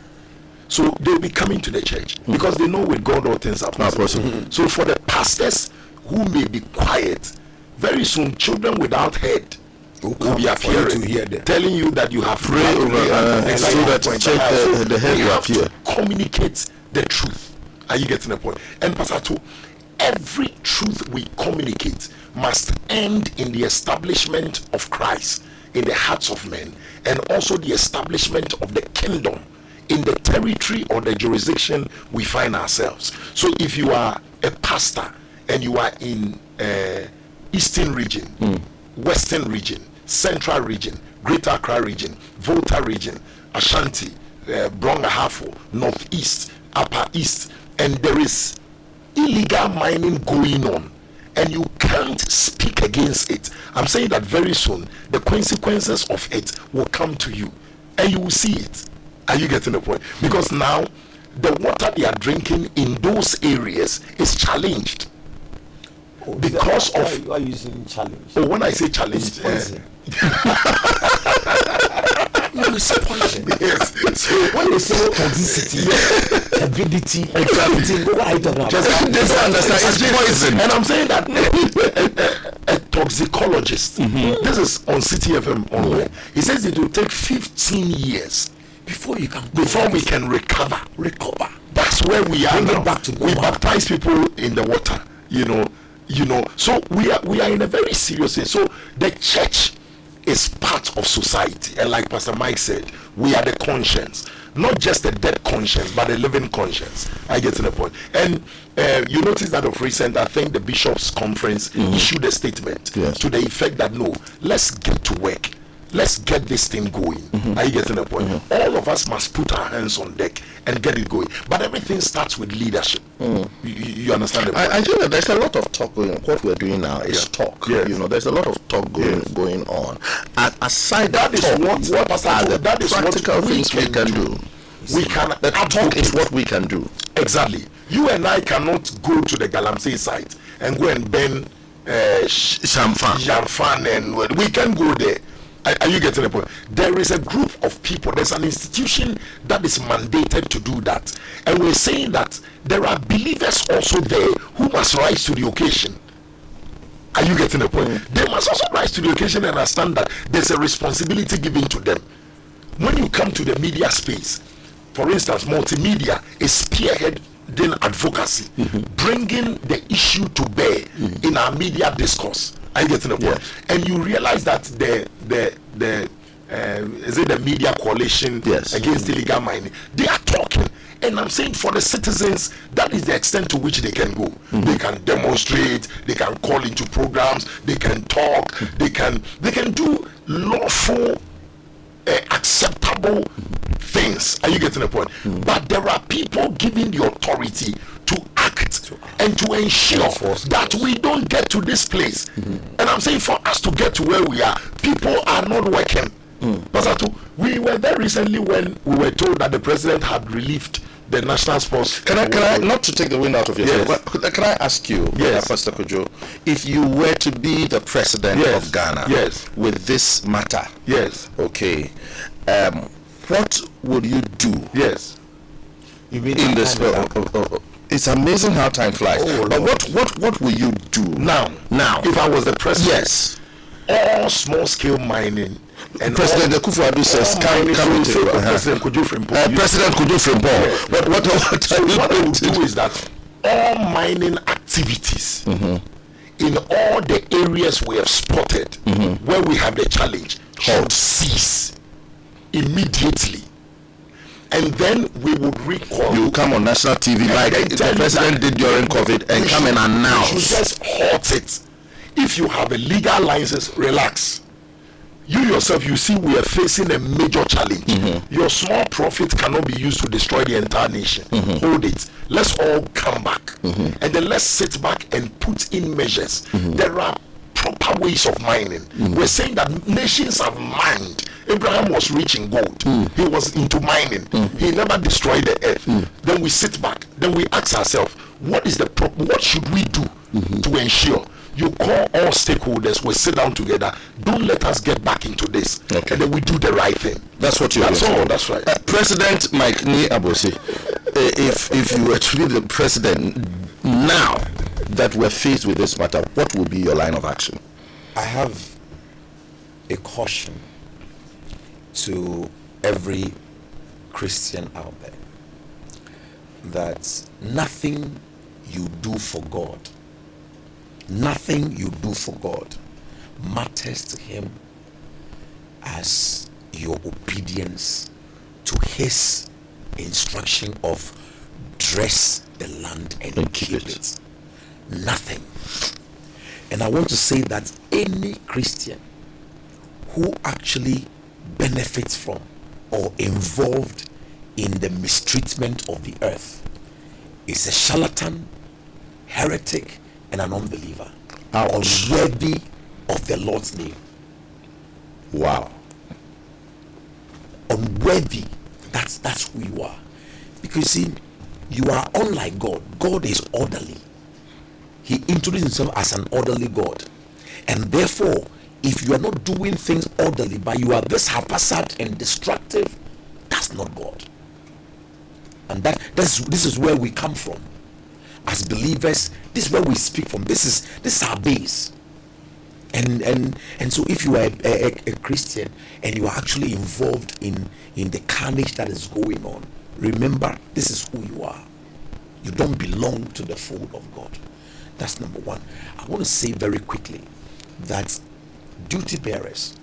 So they'll be coming to the church because they know with God all things are possible. So for the pastors who may be quiet, very soon children without head will be appearing, telling you that you have pray over so that check the head will appear. Communicate the truth. Are you getting the point? And Pastor Two, every truth we communicate must end in the establishment of Christ in the hearts of men, and also the establishment of the kingdom in the territory or the jurisdiction we find ourselves. So if you are a pastor and you are in Eastern region, Western region, Central region, Greater Accra region, Volta region, Ashanti, Brongahafo, Northeast, Upper East, and there is illegal mining going on, and you can't speak against it, I'm saying that very soon the consequences of it will come to you and you will see it. Are you getting the point? Because now the water they are drinking in those areas is challenged. Because of you are using challenge. Oh, when I say challenge, it's poison. Yes. So when they say toxicity, ability, what are you talking about? Just understand, it's poison. And I'm saying that a toxicologist, this is on City FM online, he says it will take 15 years before we can recover. That's where we are now. We baptize people in the water, you know. So we are in a very serious thing. So the church is part of society, and like Pastor Mike said, we are the conscience, not just a dead conscience, but a living conscience. I get to the point. And you notice that of recent, I think the bishops' conference issued a statement to the effect that no, let's get to work. Let's get this thing going. Are you getting the point? All of us must put our hands on deck and get it going. But everything starts with leadership. You understand the point? I think that there's a lot of talk going on. What we're doing now is talk. Yes. There's a lot of talk going on. And aside that is talk, that is practical things we can do. We can the talk is what we can do. Exactly. You and I cannot go to the Galamsey site and go and burn Shamfan, and we can go there. Are you getting the point? There is a group of people, there's an institution that is mandated to do that. And we're saying that there are believers also there who must rise to the occasion. Are you getting the point? They must also rise to the occasion and understand that there's a responsibility given to them. When you come to the media space, for instance, multimedia is spearheading advocacy, bringing the issue to bear in our media discourse. Are you getting the point? And you realize that is it the media coalition against illegal mining? They are talking, and I'm saying for the citizens, that is the extent to which they can go. They can demonstrate, they can call into programs, they can talk, they can do lawful, acceptable things. Are you getting the point? But there are people giving the authority to act and to ensure that we don't get to this place. And I'm saying for us to get to where we are, people are not working. We were there recently when we were told that the president had relieved the national sports. Can I not to take the wind out of your sail, but can I ask you, Pastor Kojo, if you were to be the president of Ghana with this matter, okay, what would you do? You mean in this? It's amazing how time flies. But what will you do now? If I was the president, all small scale mining. And President Akufo-Addo says, President Kojo Frimpong. President Kojo Frimpong. What they will do is that all mining activities in all the areas we have spotted where we have the challenge should cease immediately. And then we would recall. You come on national TV like the president did during COVID and come and announce. You should just halt it. If you have a legal license, relax. You yourself, you see, we are facing a major challenge. Your small profit cannot be used to destroy the entire nation. Hold it. Let's all come back. And then let's sit back and put in measures. There are proper ways of mining. We're saying that nations have mined. Abraham was rich in gold. He was into mining. He never destroyed the earth. Then we sit back. Then we ask ourselves, what should we do to ensure? You call all stakeholders, we sit down together. Don't let us get back into this. Okay. And then we do the right thing. That's what you're That's saying. all. That's right. President Mike Ni Abossey, if you were to be the president now that we're faced with this matter, what would be your line of action? I have a caution to every Christian out there that nothing you do for God matters to him as your obedience to his instruction of dress the land and keep it. Nothing. And I want to say that any Christian who actually benefits from or involved in the mistreatment of the earth is a charlatan, heretic, and an unbeliever. Unworthy of the Lord's name. Wow. Unworthy. That's who you are. Because see, you are unlike God. God is orderly. He introduced himself as an orderly God. And therefore, if you are not doing things orderly, but you are this haphazard and destructive, that's not God. And this is where we come from. As believers, this is where we speak from. This is our base. And so if you are a Christian and you are actually involved in the carnage that is going on, remember, this is who you are. You don't belong to the fold of God. That's number one. I want to say very quickly that duty bearers,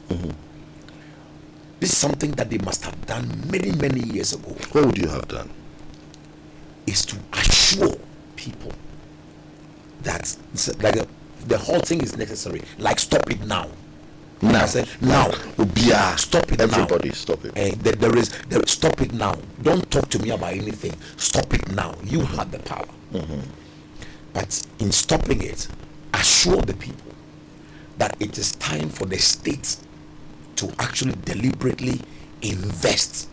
this is something that they must have done many, many years ago. What would you have done? Is to assure people that the whole thing is necessary. Like, stop it now. Now. I said, now. Stop it. Everybody now. Stop it. There is stop it now. Don't talk to me about anything. Stop it now. You have the power. But in stopping it, assure the people that it is time for the state to actually deliberately invest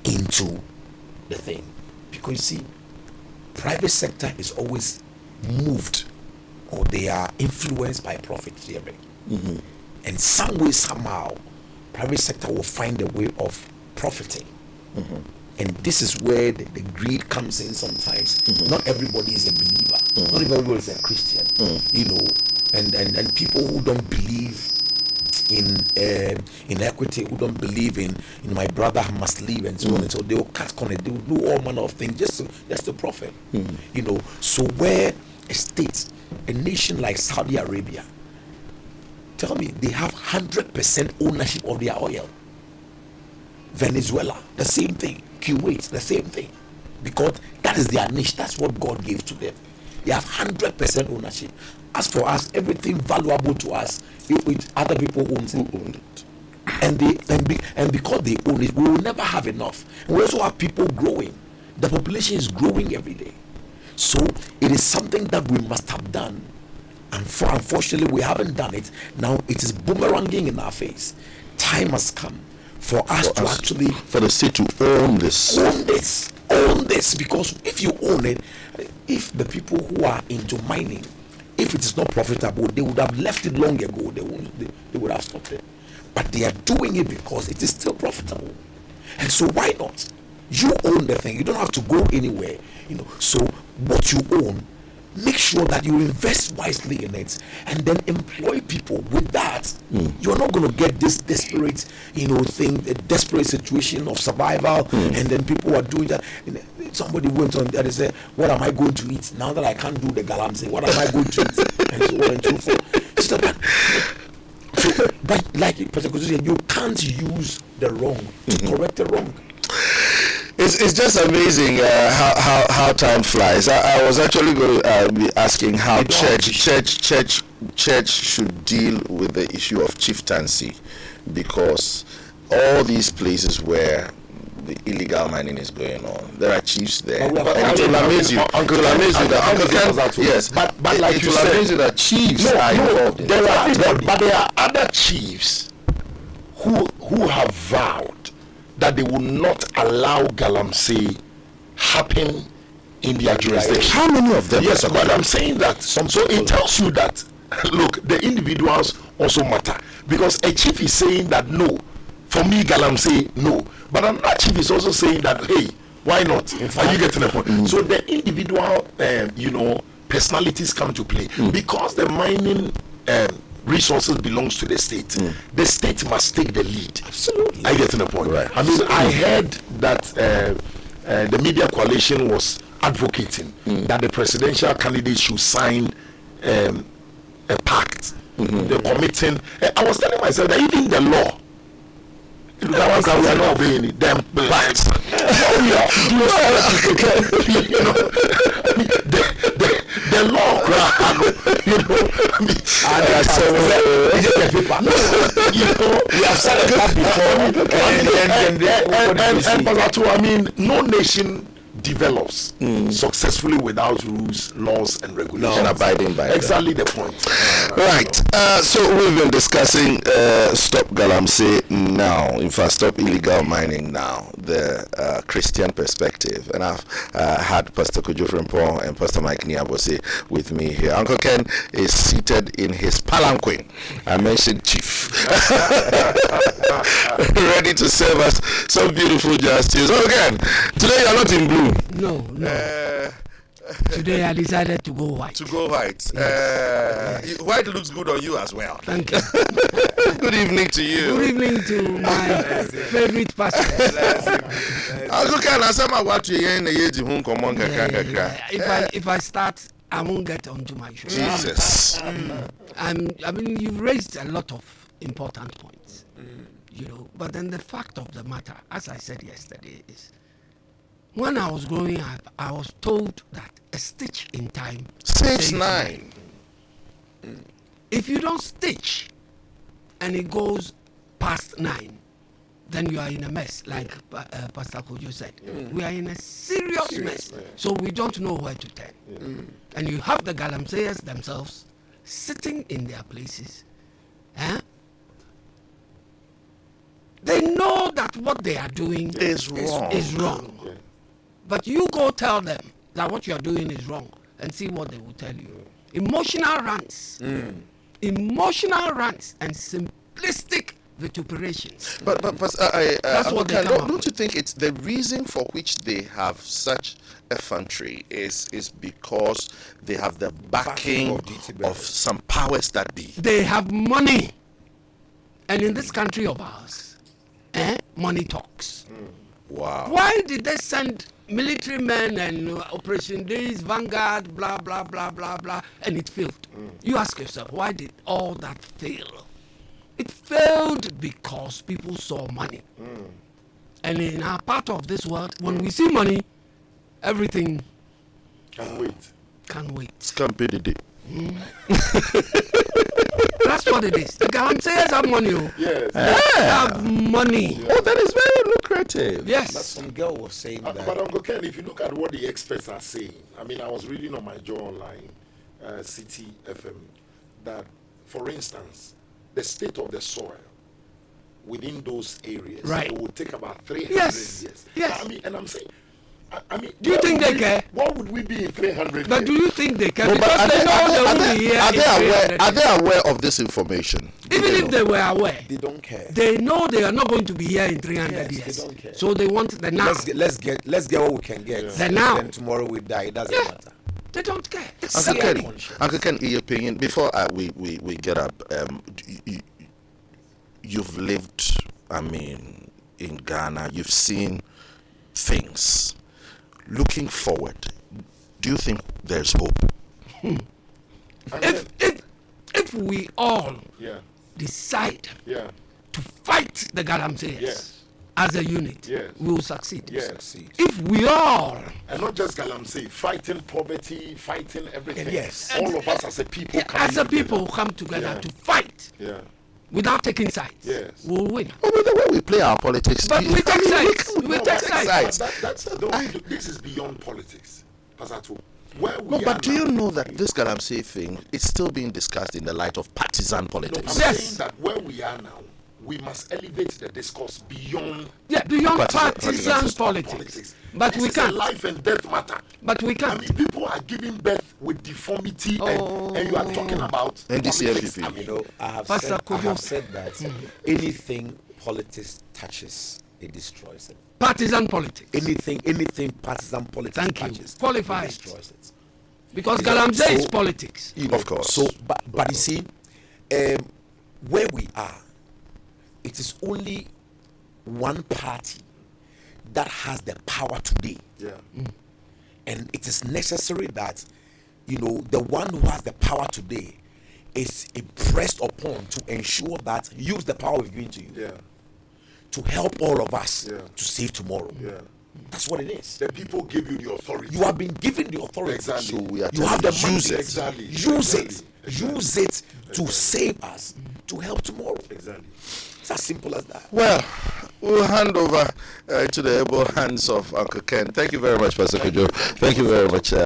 into the thing. Because you see, private sector is always moved, or they are influenced by profiteering. And some way, somehow, private sector will find a way of profiting. And this is where the greed comes in sometimes. Not everybody is a believer. Not everybody is a Christian. You know, and people who don't believe in equity, who don't believe in my brother must leave and so on and so, they will cut corners, they will do all manner of things just to profit. You know, so where a state, a nation like Saudi Arabia, tell me, they have 100% ownership of their oil. Venezuela, the same thing. Kuwait, the same thing. Because that is their niche. That's what God gave to them. They have 100% ownership. As for us, everything valuable to us, other people own it. And because they own it, we will never have enough. And we also have people growing. The population is growing every day. So it is something that we must have done. And unfortunately, we haven't done it. Now it is boomeranging in our face. Time has come for us to actually, for the state to own this. Own this, because if you own it, if the people who are into mining, if it is not profitable, they would have left it long ago. They would have stopped it. But they are doing it because it is still profitable. And so why not? You own the thing. You don't have to go anywhere. You know. So what you own, make sure that you invest wisely in it, and then employ people. With that, you're not going to get this desperate, thing, a desperate situation of survival, and then people are doing that. Somebody went on there and said, "What am I going to eat now that I can't do the galamsey? What am I going to eat?" And so on and so forth. So, but like Pastor Kojo said, you can't use the wrong to correct the wrong. It's just amazing how time flies. I was actually going to be asking how church should deal with the issue of chieftaincy, because all these places where the illegal mining is going on. There are chiefs there. But And it will amaze you. Uncle Amaze you that Uncle Ken, yes, but like it you will said, amaze you that chiefs are involved in there are, it. but there are other chiefs who have vowed that they will not allow galamsey happen in their jurisdiction. How many of them? Yes, but I'm saying that. So it tells you that, look, the individuals also matter. Because a chief is saying that no. For me, galamsey, no. But another chief is also saying that, hey, why not? Are you getting the point? So the individual, personalities come to play. Because the mining resources belongs to the state. The state must take the lead. Absolutely. Are you getting the point? Right. I mean, I heard that the media coalition was advocating that the presidential candidate should sign a pact. The committing. I was telling myself that even the law, that was that we are not obeying it. Them blacks. The law, we have said that before. I mean, no nation develops successfully without rules, laws, and regulations. And abiding by exactly the point. Right. So we've been discussing stop galamsey now. In fact, stop illegal mining now. The Christian perspective, and I've had Pastor Kojo Frimpong and Pastor Mike Abossey with me here. Uncle Ken is seated in his palanquin. I mentioned chief, ready to serve us some beautiful justice. Uncle Ken, today you are not in blue. No. Today I decided to go white. To go white. White looks good on you as well. Thank you. Good evening to you. Good evening to my favorite pastor. Uncle Ken, I said my what you in the age home come on If I start, I won't get onto my show. Jesus. I mean, you've raised a lot of important points, but then the fact of the matter, as I said yesterday, is when I was growing up, I was told that a stitch in time saves 9. If you don't stitch and it goes past 9, then you are in a mess, like Pastor Kojo said. We are in a serious mess, so we don't know where to turn. And you have the galamseyers themselves sitting in their places. They know that what they are doing is wrong. But you go tell them that what you are doing is wrong and see what they will tell you. Emotional rants and simplistic vituperations. But that's what they come up don't you think it's the reason for which they have such effrontery is because they have the backing of some powers that be? They have money. And in this country of ours, money talks. Wow. Why did they send military men and Operation Days, Vanguard, blah, blah, blah, blah, blah, and it failed? You ask yourself, why did all that fail? It failed because people saw money. And in our part of this world, when we see money, everything Can't wait. It's competitive. That's what it is. The galamseyers have money. Yes. They have money. Oh, that is very lucrative. Yes. But some girl was saying that. But Uncle Ken, if you look at what the experts are saying, I mean, I was reading on my Joe Online, City FM, that, for instance, the state of the soil within those areas, it would take about 300 years. Yes. I mean, and I'm saying, do you think they care? What would we be in 300 But years? do you think they care? No, Because they know they will be here. Are they aware of this information? Even if they were aware, They don't care. they know they are not going to be here in 300 years. They don't care. So they want the now. Let's get what we can get. The now. And tomorrow we die. It doesn't matter. They don't care. It's Uncle silly. Ken, in your opinion, before we get up, you've lived, in Ghana, you've seen things. Looking forward, do you think there's hope? If we all decide Yeah. to fight the galamseyers as a unit, we will succeed. If we all, And not just galamsey, fighting poverty, fighting everything. Yes. All of us as a people come together to fight, without taking sides, Yes. we'll win. But with the way we play our politics, But we take sides. We take sides. This is beyond politics, Pastor Ato. Where we No, are but do you now- know that this Galamsey thing is still being discussed in the light of partisan No, politics? I'm Yes. saying that where we are now, we must elevate the discourse beyond Yeah, beyond Partisan partisan politics. But This we is a can't. life and death matter. But we I can't. mean, people are giving birth with deformity, and you are talking about NDC politics. MPP. I mean, You know, I have Pastor Kojo. said that anything politics touches, it destroys it. Partisan politics. Anything partisan politics Thank you. touches, Qualify it it. destroys it. Because You know, Galamsey is so- politics. You know, Of course. So, but you see, where we are, it is only one party that has the power today, yeah. and it is necessary that the one who has the power today is impressed upon to ensure that use the power we've given to you Yeah. to help all of us Yeah. to save tomorrow. Yeah. That's what it is. The people give you the authority. You have been given the authority. Exactly. So we are You have the telling you, use money. it. Exactly. Use it. Exactly. Use it to save us, to help tomorrow. Exactly. It's as simple as that. Well, we'll hand over to the able hands of Uncle Ken. Thank you very much, Pastor Kojo. Thank you very much.